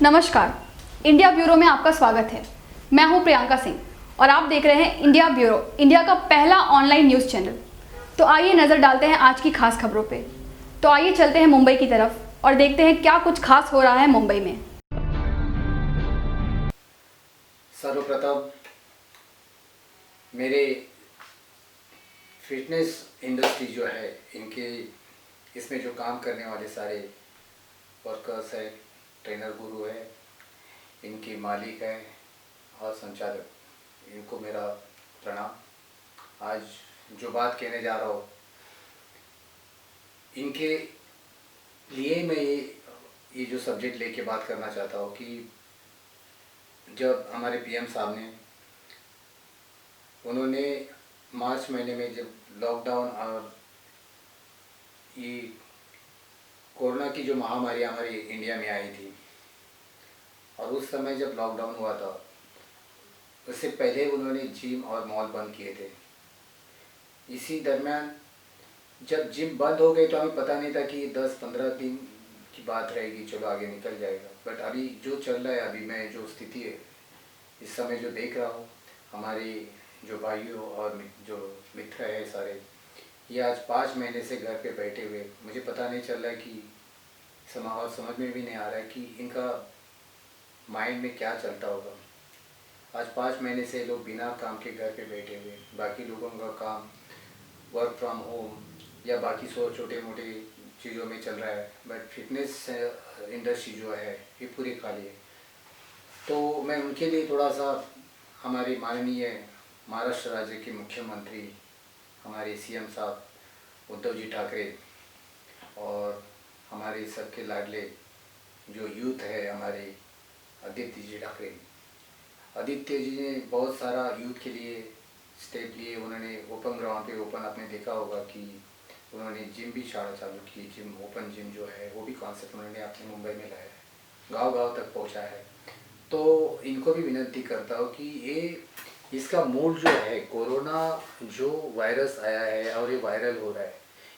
नमस्कार, India bureau में आपका स्वागत है। मैं हूं प्रियंका सिंह और आप देख रहे हैं इंडिया ब्यूरो, इंडिया का पहला ऑनलाइन न्यूज़ चैनल। तो आइए नज़र डालते हैं आज की खास खबरों पे। तो आइए चलते हैं मुंबई की तरफ और देखते हैं क्या कुछ खास हो रहा है मुंबई में। सर्वप्रथम मेरे फिटनेस इंडस्ट्री जो है, इनके इसमें जो काम करने वाले सारे वर्कर्स है, ट्रेनर गुरु है, इनके मालिक हैं और संचालक, इनको मेरा प्रणाम। आज जो बात कहने जा रहा हूँ, इनके लिए मैं ये जो सब्जेक्ट लेके बात करना चाहता हूँ कि जब हमारे पीएम साहब ने उन्होंने मार्च महीने में जब लॉकडाउन और ये कोरोना की जो महामारी हमारे इंडिया में आई थी, और उस समय जब लॉकडाउन हुआ था, उससे पहले उन्होंने जिम और मॉल बंद किए थे। इसी दरमियान जब जिम बंद हो गई तो हमें पता नहीं था कि 10-15 दिन की बात रहेगी, चलो आगे निकल जाएगा। बट अभी जो चल रहा है, अभी मैं जो स्थिति है इस समय जो देख रहा हूँ, हमारे जो भाइयों और जो मित्र है सारे, ये आज 5 महीने से घर पे बैठे हुए, मुझे पता नहीं चल रहा है कि और समझ में भी नहीं आ रहा है कि इनका माइंड में क्या चलता होगा। आज 5 महीने से लोग बिना काम के घर पे बैठे हुए, बाकी लोगों का काम वर्क फ्रॉम होम या बाकी छोटे मोटे चीज़ों में चल रहा है, बट फिटनेस इंडस्ट्री जो है ये पूरी खाली है। तो मैं उनके लिए थोड़ा सा, हमारे माननीय महाराष्ट्र राज्य के मुख्यमंत्री, हमारे सीएम साहब उद्धव जी ठाकरे, और हमारे सबके लाडले जो यूथ है, हमारे आदित्य जी ठाकरे, आदित्य जी ने बहुत सारा यूथ के लिए स्टेप लिए। उन्होंने ओपन ग्राउंड पे, ओपन आपने देखा होगा कि उन्होंने जिम भी चालू की, जिम ओपन जिम जो है वो भी कॉन्सेप्ट उन्होंने अपने मुंबई में लाया है, गांव-गांव तक पहुंचा है। तो इनको भी विनती करता हूँ कि ये इसका मूल जो है, कोरोना जो वायरस आया है और ये वायरल हो रहा है,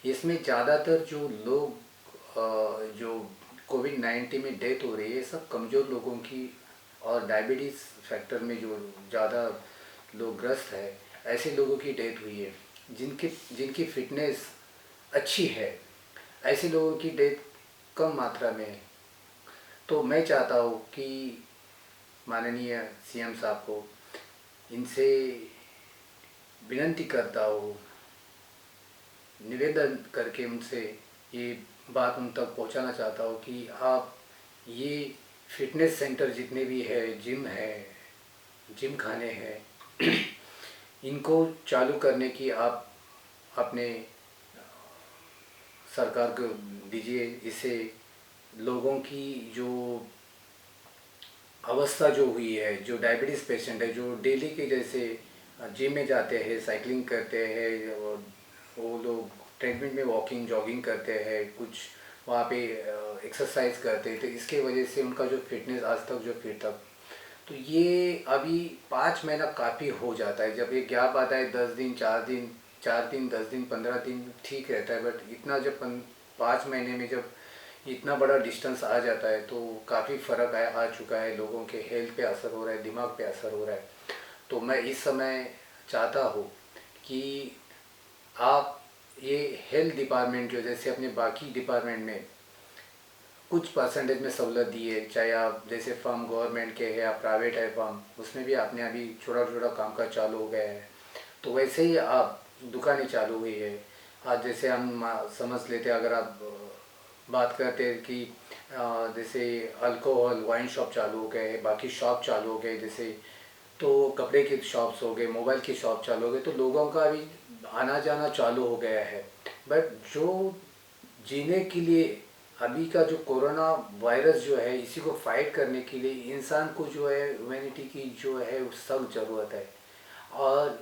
इसमें ज़्यादातर जो लोग जो कोविड-19 में डेथ हो रही है, सब कमज़ोर लोगों की और डायबिटीज़ फैक्टर में जो ज़्यादा लोग ग्रस्त है, ऐसे लोगों की डेथ हुई है। जिनकी फिटनेस अच्छी है, ऐसे लोगों की डेथ कम मात्रा में है। तो मैं चाहता हूँ कि माननीय सीएम साहब को इनसे विनती करता हूँ, निवेदन करके उनसे ये बात उन तक पहुँचाना चाहता हूँ कि आप ये फिटनेस सेंटर जितने भी है, जिम खाने हैं, इनको चालू करने की आप अपने सरकार को दीजिए। इससे लोगों की जो अवस्था जो हुई है, जो डायबिटीज़ पेशेंट है, जो डेली के जैसे जिम में जाते हैं, साइकिलिंग करते हैं, वो लोग ट्रेडमिल में वॉकिंग जॉगिंग करते हैं, कुछ वहाँ पे एक्सरसाइज करते हैं, तो इसके वजह से उनका जो फिटनेस आज तक जो फिट था, तो ये अभी 5 महीना काफ़ी हो जाता है। जब ये गैप आता है 10 दिन, 4 दिन 10 दिन 15 दिन ठीक रहता है, बट इतना जब 5 महीने में जब इतना बड़ा डिस्टेंस आ जाता है तो काफ़ी फ़र्क आ चुका है। लोगों के हेल्थ पे असर हो रहा है, दिमाग पे असर हो रहा है। तो मैं इस समय चाहता हूँ कि आप ये हेल्थ डिपार्टमेंट जो जैसे अपने बाकी डिपार्टमेंट में कुछ परसेंटेज में सहूलत दी है, चाहे आप जैसे फर्म गवर्नमेंट के है या प्राइवेट है फर्म, उसमें भी आपने अभी छोटा छोटा काम का चालू हो गया है, तो वैसे ही आप दुकानें चालू हुई है। आज जैसे हम समझ लेते, अगर आप बात करते हैं कि जैसे अल्कोहल वाइन शॉप चालू हो गए, बाकी शॉप चालू हो गए, जैसे तो कपड़े के शॉप्स हो गए, मोबाइल की शॉप चालू हो गए, तो लोगों का अभी आना जाना चालू हो गया है। बट जो जीने के लिए अभी का जो कोरोना वायरस जो है, इसी को फाइट करने के लिए इंसान को जो है ह्यूमैनिटी की जो है सख्त ज़रूरत है। और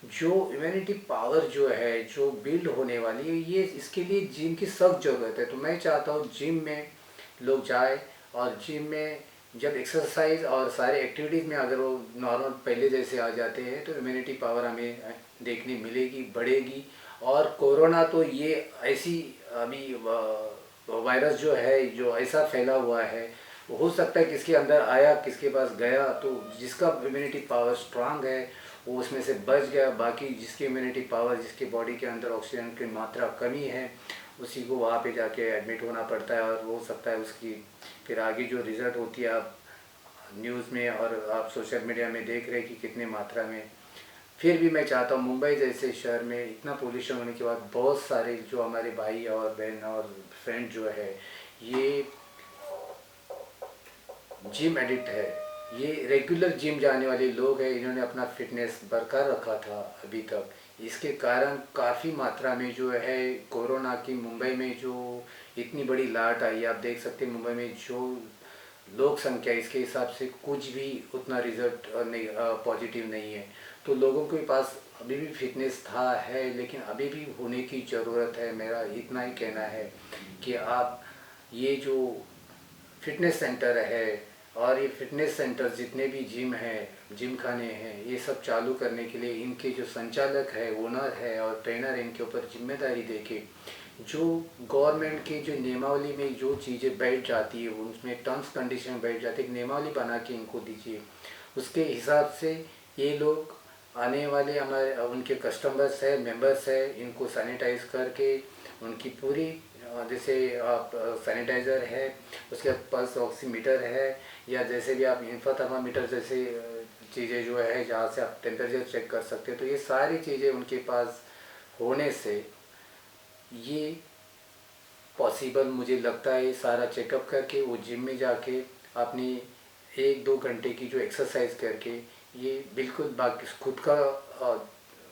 जो इम्यूनिटी पावर जो है, जो बिल्ड होने वाली है, ये इसके लिए जिम की सख्त ज़रूरत है। तो मैं चाहता हूँ जिम में लोग जाए, और जिम में जब एक्सरसाइज और सारे एक्टिविटीज़ में अगर वो नॉर्मल पहले जैसे आ जाते हैं, तो इम्यूनिटी पावर हमें देखने मिलेगी, बढ़ेगी। और कोरोना तो ये ऐसी अभी वायरस जो है, जो ऐसा फैला हुआ है, हो सकता है किसके अंदर आया किसके पास गया, तो जिसका इम्यूनिटी पावर स्ट्रांग है वो उसमें से बच गया, बाकी जिसकी इम्यूनिटी पावर, जिसके बॉडी के अंदर ऑक्सीजन की मात्रा कमी है, उसी को वहाँ पे जाके एडमिट होना पड़ता है। और हो सकता है उसकी फिर आगे जो रिज़ल्ट होती है, आप न्यूज़ में और आप सोशल मीडिया में देख रहे हैं कि कितने मात्रा में। फिर भी मैं चाहता हूँ मुंबई जैसे शहर में इतना पोल्यूशन होने के बाद बहुत सारे जो हमारे भाई और बहन और फ्रेंड जो है ये जिम एडिक्ट है, ये रेगुलर जिम जाने वाले लोग हैं, इन्होंने अपना फिटनेस बरकरार रखा था अभी तक। इसके कारण काफ़ी मात्रा में जो है कोरोना की मुंबई में जो इतनी बड़ी लाट आई, आप देख सकते हैं मुंबई में जो लोक संख्या, इसके हिसाब से कुछ भी उतना रिजल्ट नहीं पॉजिटिव नहीं है। तो लोगों के पास अभी भी फिटनेस था है, लेकिन अभी भी होने की ज़रूरत है। मेरा इतना ही कहना है कि आप ये जो फिटनेस सेंटर है और ये फिटनेस सेंटर जितने भी जिम हैं, जिम खाने हैं, ये सब चालू करने के लिए इनके जो संचालक है, ओनर है और ट्रेनर है, इनके ऊपर जिम्मेदारी देके जो गवर्नमेंट के जो नियमावली में जो चीज़ें बैठ जाती है, उसमें टर्म्स कंडीशन बैठ जाती है, एक नियमावली बना के इनको दीजिए। उसके हिसाब से ये लोग आने वाले हमारे उनके कस्टमर्स है, मेंबर्स है, इनको सैनिटाइज करके उनकी पूरी जैसे आप सैनिटाइज़र है, उसके बाद पल्स ऑक्सीमीटर है, या जैसे भी आप इंफ्रा थर्मामीटर जैसे चीज़ें जो है जहाँ से आप टेम्परेचर चेक कर सकते हैं, तो ये सारी चीज़ें उनके पास होने से ये पॉसिबल मुझे लगता है। सारा चेकअप करके वो जिम में जाके अपनी 1-2 घंटे की जो एक्सरसाइज करके ये बिल्कुल बाकी खुद का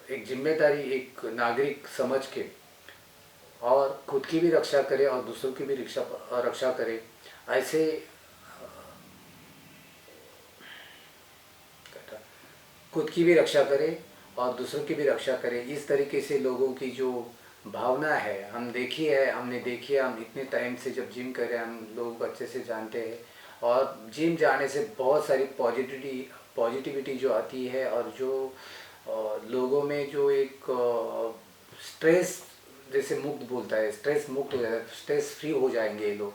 एक जिम्मेदारी एक नागरिक समझ के और खुद की भी रक्षा करे और दूसरों की भी रक्षा करे, ऐसे खुद की भी रक्षा करे और दूसरों की भी रक्षा करे। इस तरीके से लोगों की जो भावना है हमने देखी है, हम इतने टाइम से जब जिम कर रहे हैं, हम लोगों को अच्छे से जानते हैं। और जिम जाने से बहुत सारी पॉजिटिविटी जो आती है और जो लोगों में जो एक स्ट्रेस जैसे मुक्त बोलता है, स्ट्रेस मुक्त हो जाता है, स्ट्रेस फ्री हो जाएंगे ये लोग।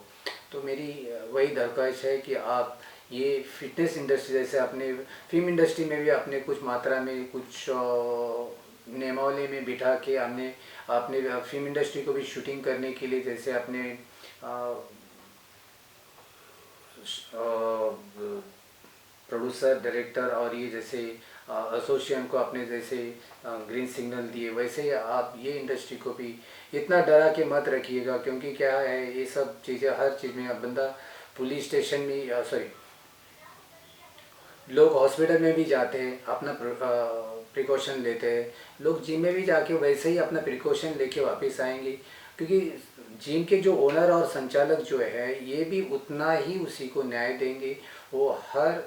तो मेरी वही दरख्वास्त है कि आप ये फिटनेस इंडस्ट्री जैसे अपने फिल्म इंडस्ट्री में भी अपने कुछ मात्रा में कुछ नियमावली में बिठा के हमने अपने फिल्म इंडस्ट्री को भी शूटिंग करने के लिए जैसे अपने प्रोड्यूसर डायरेक्टर और ये जैसे एसोसिएशन को अपने जैसे ग्रीन सिग्नल दिए, वैसे ही आप ये इंडस्ट्री को भी इतना डरा के मत रखिएगा। क्योंकि क्या है ये सब चीज़ें हर चीज़ में बंदा पुलिस स्टेशन में लोग हॉस्पिटल में भी जाते हैं, अपना प्रिकॉशन लेते हैं, लोग जिम में भी जाके वैसे ही अपना प्रिकॉशन लेके वापस आएंगे। क्योंकि जिम के जो ओनर और संचालक जो है ये भी उतना ही उसी को न्याय देंगे। वो हर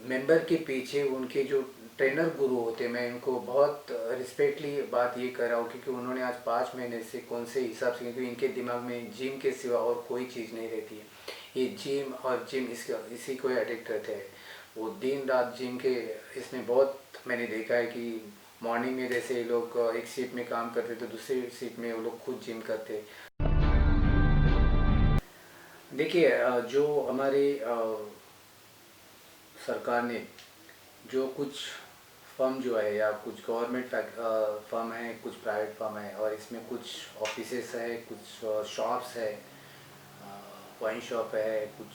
मेंबर के पीछे उनके जो ट्रेनर गुरु होते हैं, मैं इनको बहुत रिस्पेक्टली बात ये कर रहा हूँ क्योंकि उन्होंने आज 5 महीने से कौन से हिसाब से, क्योंकि इनके दिमाग में जिम के सिवा और कोई चीज़ नहीं रहती है। ये जिम और जिम इसी को एडिक्ट रहते हैं। वो दिन रात जिम के इसमें बहुत मैंने देखा है कि मॉर्निंग में जैसे लोग एक शिफ्ट में काम करते तो दूसरी शिफ्ट में वो लोग खुद जिम करते। देखिए जो हमारे सरकार ने जो कुछ फर्म जो है या कुछ गवर्नमेंट फर्म है, कुछ प्राइवेट फर्म है और इसमें कुछ ऑफिसेस है, कुछ शॉप्स है, वाइन शॉप है, कुछ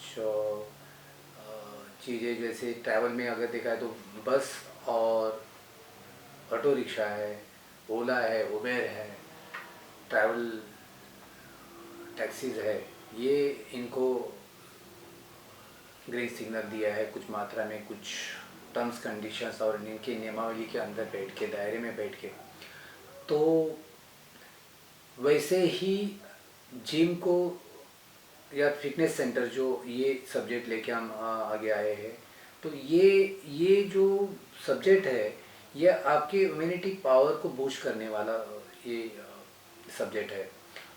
चीज़ें जैसे ट्रैवल में अगर देखा है तो बस और ऑटो रिक्शा है, ओला है, उबेर है, ट्रैवल टैक्सीज है, ये इनको ग्रीन सिग्नल दिया है कुछ मात्रा में, कुछ टर्म्स कंडीशंस और इनके नियमावली के अंदर बैठ के, दायरे में बैठ के। तो वैसे ही जिम को या फिटनेस सेंटर जो ये सब्जेक्ट लेके हम आगे आए हैं, तो ये जो सब्जेक्ट है ये आपके इम्यूनिटी पावर को बूस्ट करने वाला ये सब्जेक्ट है।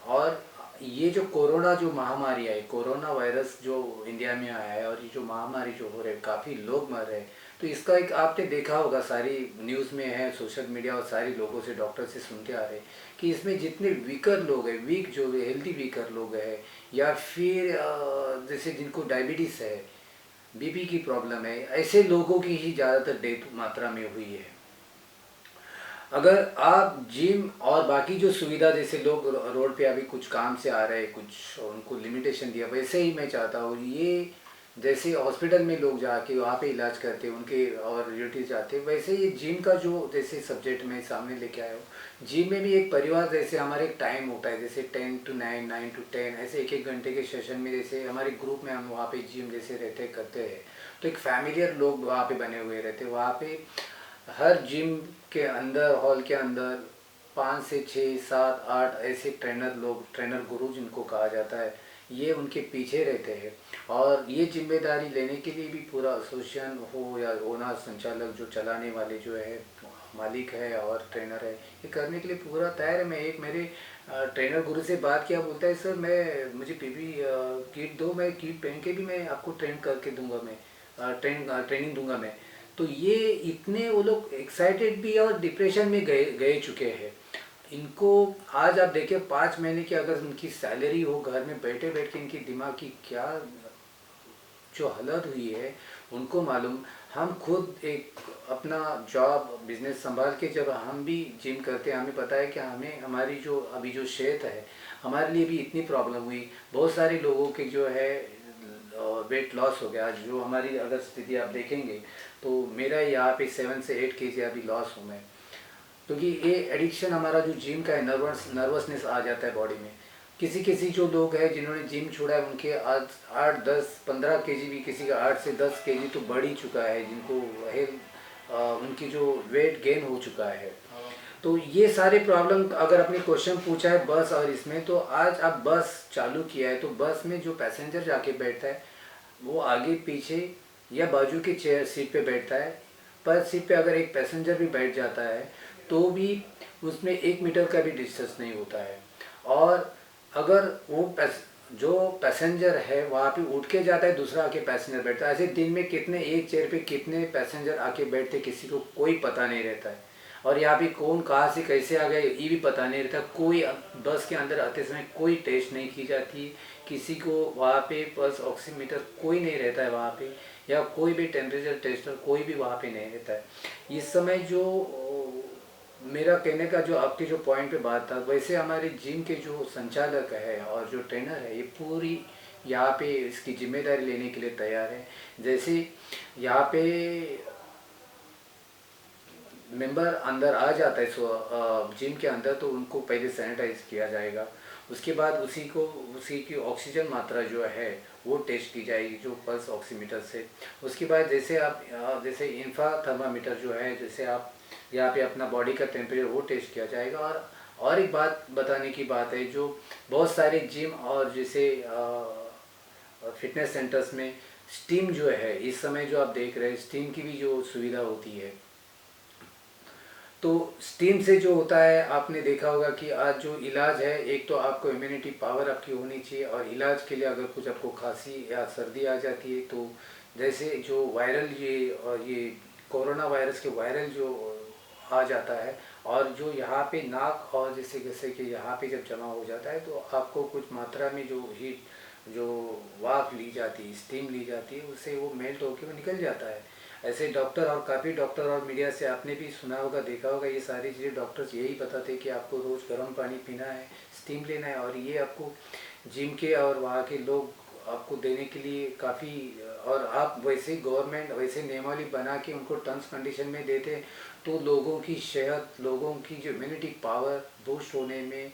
और ये जो कोरोना जो महामारी आई, कोरोना वायरस जो इंडिया में आया है और ये जो महामारी जो हो रही है, काफ़ी लोग मर रहे हैं, तो इसका एक आपने देखा होगा, सारी न्यूज़ में है, सोशल मीडिया और सारे लोगों से, डॉक्टर से सुनते आ रहे हैं कि इसमें जितने वीकर लोग हैं, वीक जो हेल्दी वीकर लोग हैं, या फिर जैसे जिनको डायबिटीज़ है, बीपी की प्रॉब्लम है, ऐसे लोगों की ही ज़्यादातर डेथ मात्रा में हुई है। अगर आप जिम और बाकी जो सुविधा, जैसे लोग रोड पे अभी कुछ काम से आ रहे हैं, कुछ उनको लिमिटेशन दिया, वैसे ही मैं चाहता हूँ ये जैसे हॉस्पिटल में लोग जाके वहाँ पे इलाज करते हैं उनके और रिलेटिव जाते हैं, वैसे ये जिम का जो जैसे सब्जेक्ट मैं सामने लेके आया हूँ, जिम में भी एक परिवार जैसे हमारे एक टाइम होता है, जैसे 10 to 9, 9 to 10, ऐसे एक घंटे के सेशन में, जैसे हमारे ग्रुप में हम वहाँ पे जिम जैसे रहते करते हैं, तो एक फैमिलियर लोग वहाँ पे बने हुए रहते हैं। वहाँ पे हर जिम के अंदर, हॉल के अंदर 5 से 6, 7, 8 ऐसे ट्रेनर लोग, ट्रेनर गुरु जिनको कहा जाता है, ये उनके पीछे रहते हैं। और ये जिम्मेदारी लेने के लिए भी पूरा एसोसिएशन हो या ओनर, संचालक जो चलाने वाले जो है, मालिक है और ट्रेनर है, ये करने के लिए पूरा तैयार है। मैं एक मेरे ट्रेनर गुरु से बात किया, बोलता है सर मुझे पीपी किट दो, मैं किट पहन के भी मैं आपको ट्रेन करके दूंगा, मैं ट्रेनिंग दूंगा मैं। तो ये इतने वो लोग एक्साइटेड भी और डिप्रेशन में गए चुके हैं। इनको आज आप देखें 5 महीने की अगर उनकी सैलरी हो, घर में बैठे बैठ के इनकी दिमाग की क्या जो हालत हुई है उनको मालूम। हम खुद एक अपना जॉब बिजनेस संभाल के जब हम भी जिम करते हैं, हमें पता है कि हमें हमारी जो अभी जो सेहत है, हमारे लिए भी इतनी प्रॉब्लम हुई। बहुत सारे लोगों के जो है वेट लॉस हो गया। जो हमारी अगर स्थिति आप देखेंगे तो मेरा यहाँ पे 7 से 8 केजी अभी लॉस हूँ मैं, क्योंकि ये एडिक्शन हमारा जो जिम का है, नर्वसनेस आ जाता है बॉडी में। किसी किसी जो लोग हैं जिन्होंने जिम छोड़ा है, उनके आज 8, 10, 15 केजी भी, किसी का 8 से 10 केजी तो बढ़ ही चुका है, जिनको उनकी जो वेट गेन हो चुका है। तो ये सारे प्रॉब्लम अगर आपने क्वेश्चन पूछा है बस और इसमें, तो आज आप बस चालू किया है तो बस में जो पैसेंजर जाके बैठता है वो आगे पीछे या बाजू की चेयर सीट पे बैठता है। पर सीट पे अगर एक पैसेंजर भी बैठ जाता है तो भी उसमें 1 मीटर का भी डिस्टेंस नहीं होता है। और अगर वो जो पैसेंजर है वहाँ पे उठ के जाता है, दूसरा आके पैसेंजर बैठता है। ऐसे दिन में कितने, एक चेयर पे कितने पैसेंजर आके बैठते किसी को कोई पता नहीं रहता है। और यहाँ पे कौन कहाँ से कैसे आ गए ये भी पता नहीं रहता। कोई बस के अंदर आते समय कोई टेस्ट नहीं की जाती, किसी को वहाँ पे पल्स ऑक्सीमीटर कोई नहीं रहता है वहाँ पे, या कोई भी टेम्परेचर टेस्टर कोई भी वहाँ पे नहीं रहता है। इस समय जो मेरा कहने का जो आपके जो पॉइंट पे बात था, वैसे हमारे जिम के जो संचालक है और जो ट्रेनर है, ये पूरी यहाँ पे इसकी जिम्मेदारी लेने के लिए तैयार है। जैसे यहाँ पे मेंबर अंदर आ जाता है जिम के अंदर, तो उनको पहले सैनिटाइज किया जाएगा। उसके बाद उसी की ऑक्सीजन मात्रा जो है वो टेस्ट की जाएगी, जो पल्स ऑक्सीमीटर से। उसके बाद जैसे इंफ्रा थर्मामीटर जो है, जैसे आप यहाँ पे अपना बॉडी का टेम्परेचर वो टेस्ट किया जाएगा। और एक बात बताने की बात है, जो बहुत सारे जिम और जैसे फिटनेस सेंटर्स में स्टीम जो है, इस समय जो आप देख रहे हैं, स्टीम की भी जो सुविधा होती है, तो स्टीम से जो होता है, आपने देखा होगा कि आज जो इलाज है, एक तो आपको इम्यूनिटी पावर आपकी होनी चाहिए, और इलाज के लिए अगर कुछ आपको खांसी या सर्दी आ जाती है, तो जैसे जो वायरल ये कोरोना वायरस के वायरल जो आ जाता है, और जो यहाँ पे नाक और जैसे कि यहाँ पे जब जमा हो जाता है, तो आपको कुछ मात्रा में जो हीट, जो वाफ ली जाती है, स्टीम ली जाती है, उससे वो मेल्ट होकर वो निकल जाता है। ऐसे डॉक्टर और काफ़ी डॉक्टर और मीडिया से आपने भी सुना होगा, देखा होगा, ये सारी चीज़ें डॉक्टर्स यही बताते हैं कि आपको रोज़ गर्म पानी पीना है, स्टीम लेना है। और ये आपको जिम के और वहाँ के लोग आपको देने के लिए काफ़ी, और आप वैसे गवर्नमेंट वैसे नियमावली बना के उनको टर्म्स कंडीशन में देते, तो लोगों की सेहत, लोगों की जो इम्यूनिटी पावर बूस्ट होने में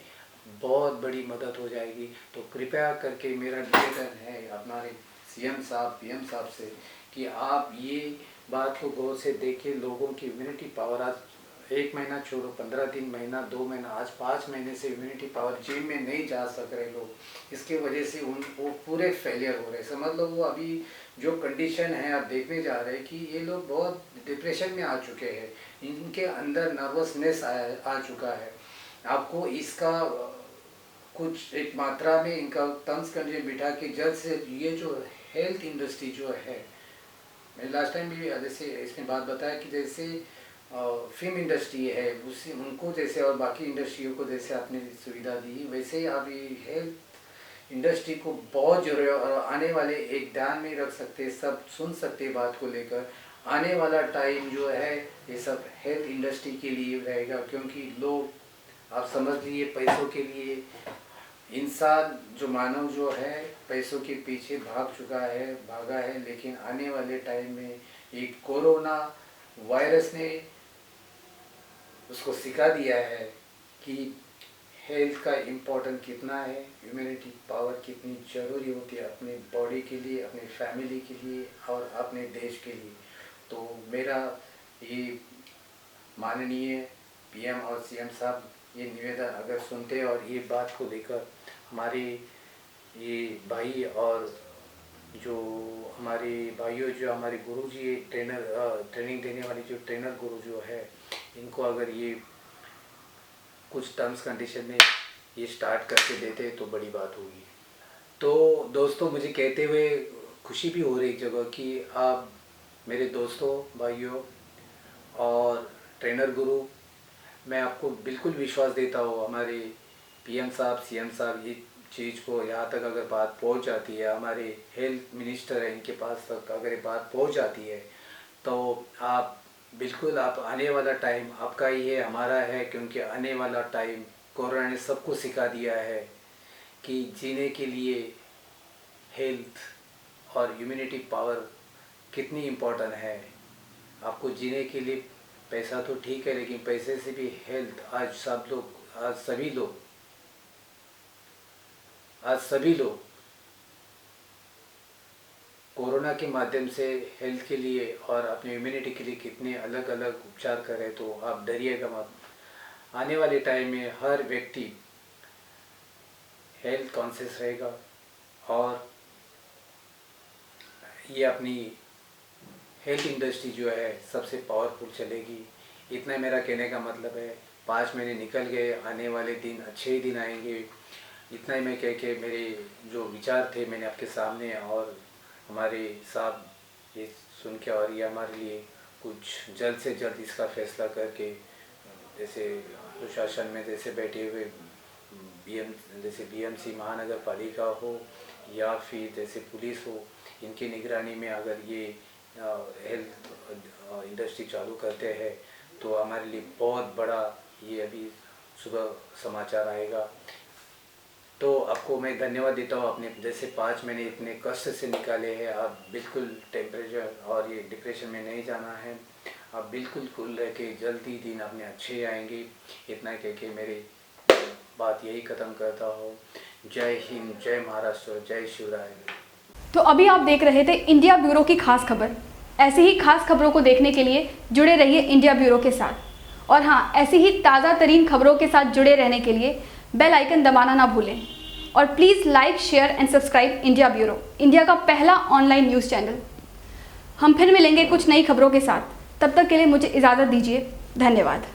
बहुत बड़ी मदद हो जाएगी। तो कृपया करके मेरा निवेदन है हमारे सीएम साहब, पीएम साहब से, कि आप ये बात को गौर से देखिए। लोगों की इम्यूनिटी पावर आज 1 महीना छोड़ो, 15 दिन, महीना, 2 महीना, आज 5 महीने से इम्यूनिटी पावर जिम में नहीं जा सक रहे लोग। इसके वजह से वो पूरे फेलियर हो रहे। समझ लो वो अभी जो कंडीशन है आप देखने जा रहे हैं कि ये लोग बहुत डिप्रेशन में आ चुके हैं, इनके अंदर नर्वसनेस आ चुका है। आपको इसका कुछ एक मात्रा में इनका टर्म्स कंडीशन बिठा के जल्द से, ये जो हेल्थ इंडस्ट्री जो है मैं लास्ट टाइम भी जैसे इसमें बात बताया कि जैसे फिल्म इंडस्ट्री है उससे उनको जैसे और बाकी इंडस्ट्रियों को जैसे आपने सुविधा दी, वैसे ही आप ये हेल्थ इंडस्ट्री को बहुत जरूरी है और आने वाले एक ध्यान में रख सकते, सब सुन सकते बात को लेकर। आने वाला टाइम जो है ये सब हेल्थ इंडस्ट्री के लिए रहेगा, क्योंकि लोग आप समझ लीजिए पैसों के लिए इंसान जो मानव जो है पैसों के पीछे भागा है, लेकिन आने वाले टाइम में एक कोरोना वायरस ने उसको सिखा दिया है कि हेल्थ का इम्पोर्टेंस कितना है, इम्यूनिटी पावर कितनी ज़रूरी होती है अपने बॉडी के लिए, अपने फैमिली के लिए और अपने देश के लिए। तो मेरा ये माननीय पीएम और सीएम साहब ये निवेदन अगर सुनते और ये बात को लेकर हमारे ये भाई और जो हमारे भाइयों जो हमारे गुरु जी ट्रेनिंग देने वाले जो ट्रेनर गुरु जो है, इनको अगर ये कुछ टर्म्स कंडीशन में ये स्टार्ट करके देते तो बड़ी बात होगी। तो दोस्तों मुझे कहते हुए खुशी भी हो रही एक जगह कि आप मेरे दोस्तों भाइयों और ट्रेनर गुरु, मैं आपको बिल्कुल विश्वास देता हूँ हमारे पीएम साहब सीएम साहब ये चीज़ को यहाँ तक अगर बात पहुँच जाती है, हमारे हेल्थ मिनिस्टर है इनके पास तक अगर ये बात पहुँच जाती है तो आप बिल्कुल आप आने वाला टाइम आपका ही है, हमारा है, क्योंकि आने वाला टाइम कोरोना ने सबको सिखा दिया है कि जीने के लिए हेल्थ और इम्यूनिटी पावर कितनी इम्पोर्टेंट है। आपको जीने के लिए पैसा तो ठीक है, लेकिन पैसे से भी हेल्थ आज सभी लोग कोरोना के माध्यम से हेल्थ के लिए और अपनी इम्यूनिटी के लिए कितने अलग अलग उपचार कर रहे, तो आप डरिएगा मत। आने वाले टाइम में हर व्यक्ति हेल्थ कॉन्शियस रहेगा और ये अपनी हेल्थ इंडस्ट्री जो है सबसे पावरफुल चलेगी। इतना मेरा कहने का मतलब है। 5 महीने निकल गए, आने वाले दिन अच्छे ही दिन आएंगे। इतना ही मैं कह के मेरे जो विचार थे मैंने आपके सामने, और हमारे साहब ये सुन के और ये हमारे लिए कुछ जल्द से जल्द इसका फैसला करके, जैसे प्रशासन में जैसे बैठे हुए जैसे बीएमसी महानगर पालिका हो या फिर जैसे पुलिस हो, इनकी निगरानी में अगर ये हेल्थ इंडस्ट्री चालू करते हैं तो हमारे लिए बहुत बड़ा ये अभी सुबह समाचार आएगा। तो आपको मैं धन्यवाद देता हूँ, अपने जैसे 5 महीने इतने कष्ट से निकाले हैं। आप बिल्कुल टेम्परेचर और ये डिप्रेशन में नहीं जाना है, आप बिल्कुल कूल रह के जल्दी दिन अपने अच्छे आएंगे। इतना कह के मेरी बात यही ख़त्म करता हूँ। जय हिंद, जय महाराष्ट्र, जय शिवराय। तो अभी आप देख रहे थे इंडिया ब्यूरो की खास खबर। ऐसी ही खास खबरों को देखने के लिए जुड़े रहिए इंडिया ब्यूरो के साथ। और हाँ, ऐसी ही ताज़ा तरीन खबरों के साथ जुड़े रहने के लिए बेल आइकन दबाना ना भूलें। और please like, share and subscribe India bureau, India का पहला ऑनलाइन न्यूज़ चैनल। हम फिर मिलेंगे कुछ नई खबरों के साथ। तब तक के लिए मुझे इजाज़त दीजिए। धन्यवाद।